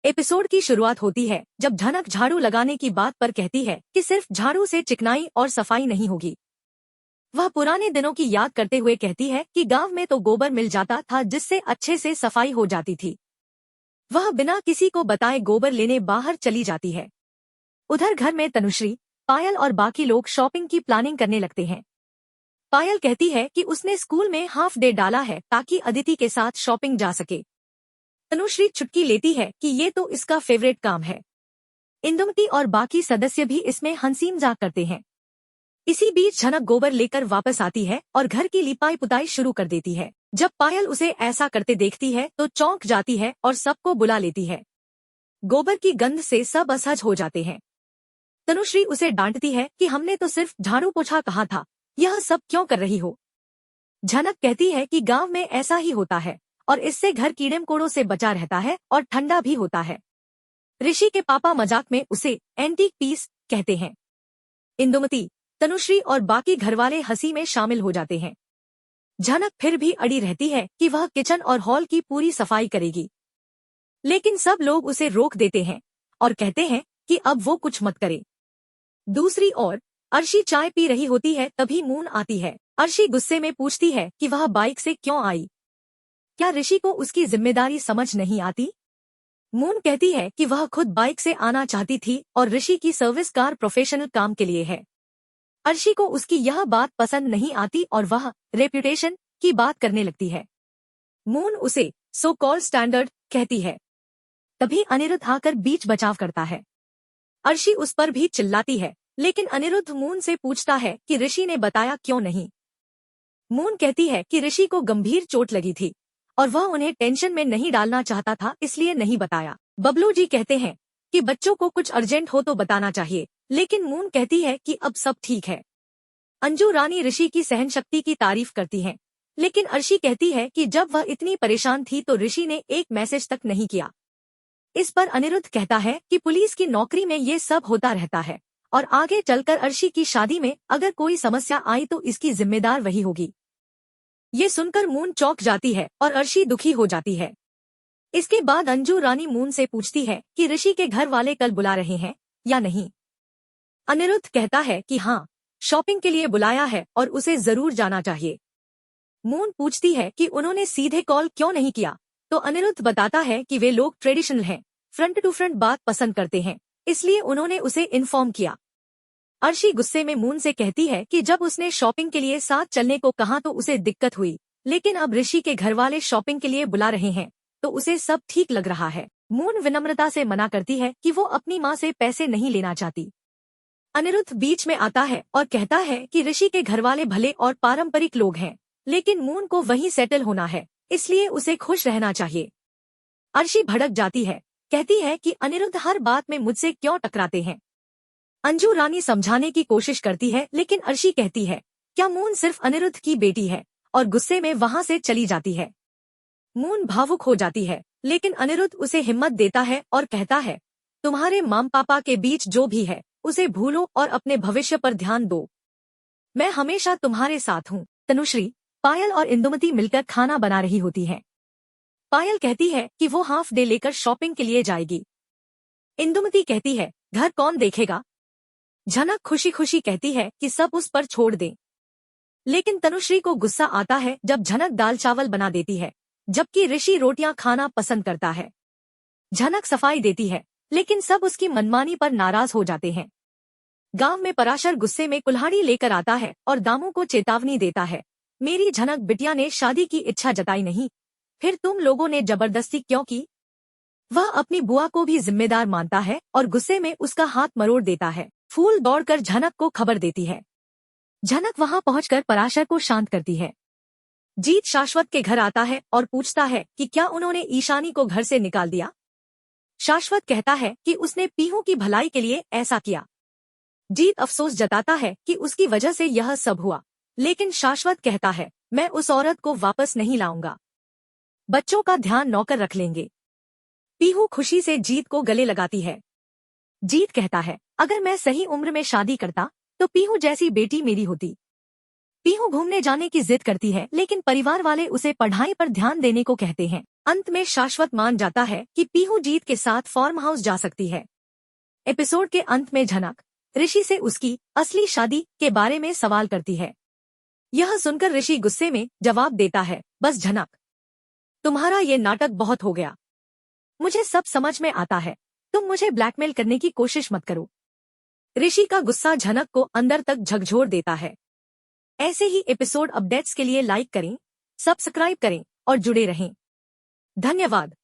Episode की शुरुआत होती है जब झनक झाड़ू लगाने की बात पर कहती है कि सिर्फ झाड़ू से चिकनाई और सफाई नहीं होगी। वह पुराने दिनों की याद करते हुए कहती है कि गांव में तो गोबर मिल जाता था जिससे अच्छे से सफाई हो जाती थी। वह बिना किसी को बताए गोबर लेने बाहर चली जाती है। उधर घर में तनुश्री, पायल और बाकी लोग शॉपिंग की प्लानिंग करने लगते हैं। पायल कहती है कि उसने स्कूल में हाफ डे डाला है ताकि अदिति के साथ शॉपिंग जा सके। तनुश्री चुटकी लेती है कि ये तो इसका फेवरेट काम है। इंदुमती और बाकी सदस्य भी इसमें हंसी मजाक करते हैं। इसी बीच झनक गोबर लेकर वापस आती है और घर की लिपाई पुताई शुरू कर देती है। जब पायल उसे ऐसा करते देखती है तो चौंक जाती है और सबको बुला लेती है। गोबर की गंध से सब असहज हो जाते हैं। तनुश्री उसे डांटती है कि हमने तो सिर्फ झाड़ू पोछा कहा था, यह सब क्यों कर रही हो। झनक कहती है कि गांव में ऐसा ही होता है और इससे घर कीड़े मकोड़ों से बचा रहता है और ठंडा भी होता है। ऋषि के पापा मजाक में उसे एंटीक पीस कहते हैं। इंदुमती, तनुश्री और बाकी घरवाले हंसी में शामिल हो जाते हैं। झनक फिर भी अड़ी रहती है कि वह किचन और हॉल की पूरी सफाई करेगी, लेकिन सब लोग उसे रोक देते हैं और कहते हैं कि अब वो कुछ मत करे। दूसरी ओर अर्शी चाय पी रही होती है तभी मून आती है। अर्शी गुस्से में पूछती है कि वह बाइक से क्यों आई, क्या ऋषि को उसकी जिम्मेदारी समझ नहीं आती। मून कहती है कि वह खुद बाइक से आना चाहती थी और ऋषि की सर्विस कार प्रोफेशनल काम के लिए है। अर्शी को उसकी यह बात पसंद नहीं आती और वह रेप्यूटेशन की बात करने लगती है। मून उसे सो कॉल्ड स्टैंडर्ड कहती है। तभी अनिरुद्ध आकर बीच बचाव करता है। अर्शी उस पर भी चिल्लाती है, लेकिन अनिरुद्ध मून से पूछता है कि ऋषि ने बताया क्यों नहीं। मून कहती है कि ऋषि को गंभीर चोट लगी थी और वह उन्हें टेंशन में नहीं डालना चाहता था, इसलिए नहीं बताया। बबलू जी कहते हैं कि बच्चों को कुछ अर्जेंट हो तो बताना चाहिए, लेकिन मून कहती है कि अब सब ठीक है। अंजू रानी ऋषि की सहनशक्ति की तारीफ करती है, लेकिन अर्शी कहती है कि जब वह इतनी परेशान थी तो ऋषि ने एक मैसेज तक नहीं किया। इस पर अनिरुद्ध कहता है कि पुलिस की नौकरी में ये सब होता रहता है और आगे चलकर अर्शी की शादी में अगर कोई समस्या आई तो इसकी जिम्मेदार वही होगी। ये सुनकर मून चौंक जाती है और अर्शी दुखी हो जाती है। इसके बाद अंजू रानी मून से पूछती है कि ऋषि के घर वाले कल बुला रहे हैं या नहीं। अनिरुद्ध कहता है कि हाँ, शॉपिंग के लिए बुलाया है और उसे जरूर जाना चाहिए। मून पूछती है कि उन्होंने सीधे कॉल क्यों नहीं किया, तो अनिरुद्ध बताता है कि वे लोग ट्रेडिशनल हैं, फ्रंट टू फ्रंट बात पसंद करते हैं, इसलिए उन्होंने उसे इन्फॉर्म किया। अर्शी गुस्से में मून से कहती है कि जब उसने शॉपिंग के लिए साथ चलने को कहा तो उसे दिक्कत हुई, लेकिन अब ऋषि के घर वाले शॉपिंग के लिए बुला रहे हैं तो उसे सब ठीक लग रहा है। मून विनम्रता से मना करती है कि वो अपनी माँ से पैसे नहीं लेना चाहती। अनिरुद्ध बीच में आता है और कहता है कि ऋषि के घर वाले भले और पारंपरिक लोग हैं, लेकिन मून को वहीं सेटल होना है, इसलिए उसे खुश रहना चाहिए। अर्शी भड़क जाती है, कहती है कि अनिरुद्ध हर बात में मुझसे क्यों टकराते हैं। अंजू रानी समझाने की कोशिश करती है, लेकिन अर्शी कहती है क्या मून सिर्फ अनिरुद्ध की बेटी है, और गुस्से में वहां से चली जाती है। मून भावुक हो जाती है, लेकिन अनिरुद्ध उसे हिम्मत देता है और कहता है तुम्हारे माम पापा के बीच जो भी है उसे भूलो और अपने भविष्य पर ध्यान दो। मैं हमेशा तुम्हारे साथ हूँ। तनुश्री, पायल और इंदुमती मिलकर खाना बना रही होती है। पायल कहती है कि वो हाफ डे लेकर शॉपिंग के लिए जाएगी। इंदुमती कहती है घर कौन देखेगा। झनक खुशी खुशी कहती है कि सब उस पर छोड़ दें, लेकिन तनुश्री को गुस्सा आता है जब झनक दाल चावल बना देती है, जबकि ऋषि रोटियां खाना पसंद करता है। झनक सफाई देती है, लेकिन सब उसकी मनमानी पर नाराज हो जाते हैं। गांव में पराशर गुस्से में कुल्हाड़ी लेकर आता है और दामू को चेतावनी देता है, मेरी झनक बिटिया ने शादी की इच्छा जताई नहीं, फिर तुम लोगों ने जबरदस्ती क्यों की। वह अपनी बुआ को भी जिम्मेदार मानता है और गुस्से में उसका हाथ मरोड़ देता है। फूल दौड़कर झनक को खबर देती है। झनक वहां पहुंचकर पराशर को शांत करती है। जीत शाश्वत के घर आता है और पूछता है कि क्या उन्होंने ईशानी को घर से निकाल दिया। शाश्वत कहता है कि उसने पीहू की भलाई के लिए ऐसा किया। जीत अफसोस जताता है कि उसकी वजह से यह सब हुआ, लेकिन शाश्वत कहता है मैं उस औरत को वापस नहीं लाऊंगा, बच्चों का ध्यान नौकर रख लेंगे। पीहू खुशी से जीत को गले लगाती है। जीत कहता है अगर मैं सही उम्र में शादी करता तो पीहू जैसी बेटी मेरी होती। पीहू घूमने जाने की जिद करती है, लेकिन परिवार वाले उसे पढ़ाई पर ध्यान देने को कहते हैं। अंत में शाश्वत मान जाता है कि पीहू जीत के साथ फार्म हाउस जा सकती है। एपिसोड के अंत में झनक ऋषि से उसकी असली शादी के बारे में सवाल करती है। यह सुनकर ऋषि गुस्से में जवाब देता है, बस झनक, तुम्हारा ये नाटक बहुत हो गया। मुझे सब समझ में आता है, तुम मुझे ब्लैकमेल करने की कोशिश मत करो। ऋषि का गुस्सा झनक को अंदर तक झकझोर देता है। ऐसे ही एपिसोड अपडेट्स के लिए लाइक करें, सब्सक्राइब करें और जुड़े रहें। धन्यवाद।